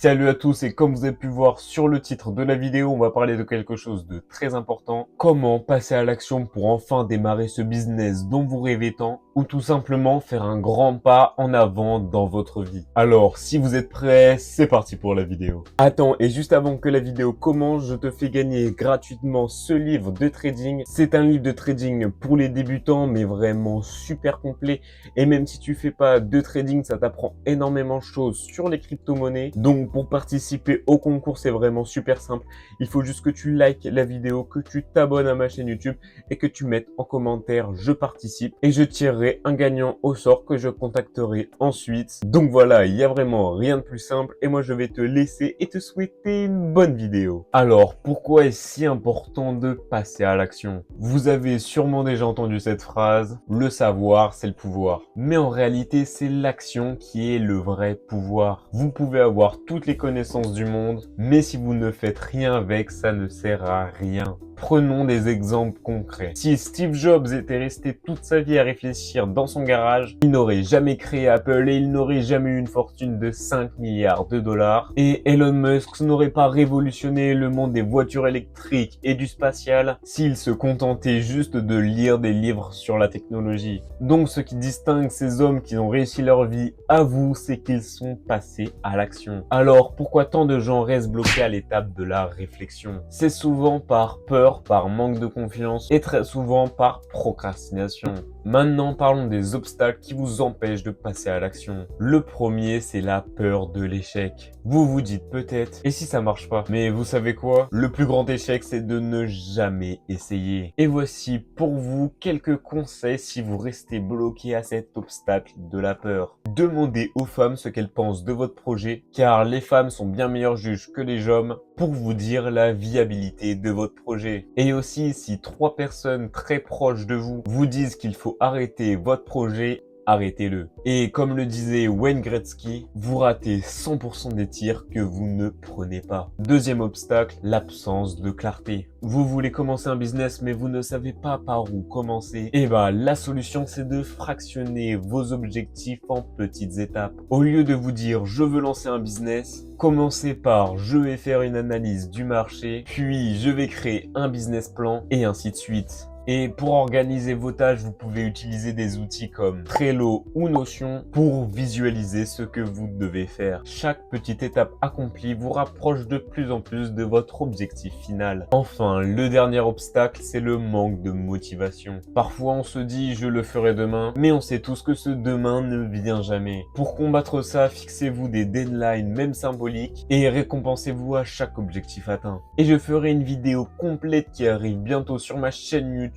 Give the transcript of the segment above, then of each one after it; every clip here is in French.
Salut à tous et comme vous avez pu voir sur le titre de la vidéo, on va parler de quelque chose de très important. Comment passer à l'action pour enfin démarrer ce business dont vous rêvez tant ou tout simplement faire un grand pas en avant dans votre vie. Alors, si vous êtes prêts, c'est parti pour la vidéo. Attends, et juste avant que la vidéo commence, je te fais gagner gratuitement ce livre de trading. C'est un livre de trading pour les débutants, mais vraiment super complet. Et même si tu fais pas de trading, ça t'apprend énormément de choses sur les crypto-monnaies. Donc, pour participer au concours, c'est vraiment super simple. Il faut juste que tu likes la vidéo, que tu t'abonnes à ma chaîne YouTube et que tu mettes en commentaire « Je participe » et je tirerai un gagnant au sort que je contacterai ensuite. Donc voilà, il y a vraiment rien de plus simple et moi je vais te laisser et te souhaiter une bonne vidéo. Alors, pourquoi est-ce si important de passer à l'action? Vous avez sûrement déjà entendu cette phrase « Le savoir, c'est le pouvoir ». Mais en réalité, c'est l'action qui est le vrai pouvoir. Vous pouvez avoir toutes les connaissances du monde, mais si vous ne faites rien avec, ça ne sert à rien. Prenons des exemples concrets. Si Steve Jobs était resté toute sa vie à réfléchir dans son garage, il n'aurait jamais créé Apple et il n'aurait jamais eu une fortune de 5 milliards de dollars. Et Elon Musk n'aurait pas révolutionné le monde des voitures électriques et du spatial s'il se contentait juste de lire des livres sur la technologie. Donc ce qui distingue ces hommes qui ont réussi leur vie à vous, c'est qu'ils sont passés à l'action. Alors pourquoi tant de gens restent bloqués à l'étape de la réflexion? C'est souvent par peur, par manque de confiance et très souvent par procrastination. Maintenant, parlons des obstacles qui vous empêchent de passer à l'action. Le premier, c'est la peur de l'échec. Vous vous dites peut-être, et si ça marche pas? Mais vous savez quoi? Le plus grand échec, c'est de ne jamais essayer. Et voici pour vous quelques conseils si vous restez bloqué à cet obstacle de la peur. Demandez aux femmes ce qu'elles pensent de votre projet, car les femmes sont bien meilleurs juges que les hommes pour vous dire la viabilité de votre projet. Et aussi, si 3 personnes très proches de vous vous disent qu'il faut arrêter votre projet, arrêtez-le. Et comme le disait Wayne Gretzky, vous ratez 100% des tirs que vous ne prenez pas. Deuxième obstacle, l'absence de clarté. Vous voulez commencer un business mais vous ne savez pas par où commencer. Et bah la solution c'est de fractionner vos objectifs en petites étapes. Au lieu de vous dire je veux lancer un business, commencez par je vais faire une analyse du marché, puis je vais créer un business plan et ainsi de suite. Et pour organiser vos tâches, vous pouvez utiliser des outils comme Trello ou Notion pour visualiser ce que vous devez faire. Chaque petite étape accomplie vous rapproche de plus en plus de votre objectif final. Enfin, le dernier obstacle, c'est le manque de motivation. Parfois, on se dit « je le ferai demain », mais on sait tous que ce demain ne vient jamais. Pour combattre ça, fixez-vous des deadlines, même symboliques, et récompensez-vous à chaque objectif atteint. Et je ferai une vidéo complète qui arrive bientôt sur ma chaîne YouTube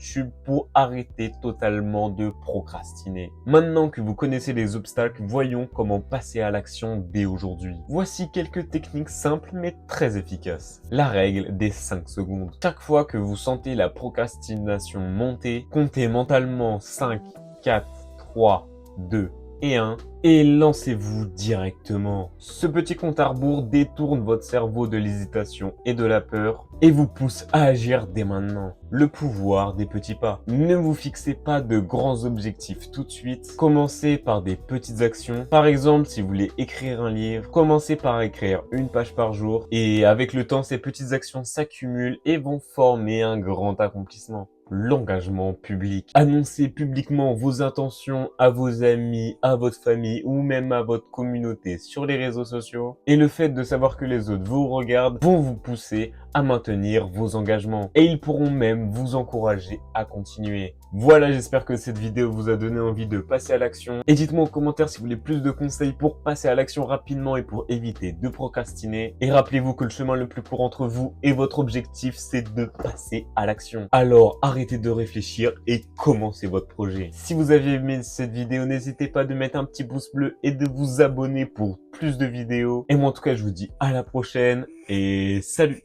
pour arrêter totalement de procrastiner. Maintenant que vous connaissez les obstacles, voyons comment passer à l'action dès aujourd'hui. Voici quelques techniques simples mais très efficaces. La règle des 5 secondes. Chaque fois que vous sentez la procrastination monter, comptez mentalement 5, 4, 3, 2 et 1 et lancez-vous directement. Ce petit compte à rebours détourne votre cerveau de l'hésitation et de la peur et vous pousse à agir dès maintenant. Le pouvoir des petits pas. Ne vous fixez pas de grands objectifs tout de suite. Commencez par des petites actions. Par exemple, si vous voulez écrire un livre, commencez par écrire une page par jour et avec le temps, ces petites actions s'accumulent et vont former un grand accomplissement. L'engagement public. Annoncez publiquement vos intentions à vos amis, à votre famille ou même à votre communauté sur les réseaux sociaux. Et le fait de savoir que les autres vous regardent vont vous pousser à maintenir vos engagements. Et ils pourront même vous encourager à continuer. Voilà, j'espère que cette vidéo vous a donné envie de passer à l'action. Et dites-moi en commentaire si vous voulez plus de conseils pour passer à l'action rapidement et pour éviter de procrastiner. Et rappelez-vous que le chemin le plus court entre vous et votre objectif, c'est de passer à l'action. Alors, arrêtez de réfléchir et commencez votre projet. Si vous avez aimé cette vidéo, n'hésitez pas de mettre un petit pouce bleu et de vous abonner pour plus de vidéos. Et moi, en tout cas, je vous dis à la prochaine et salut!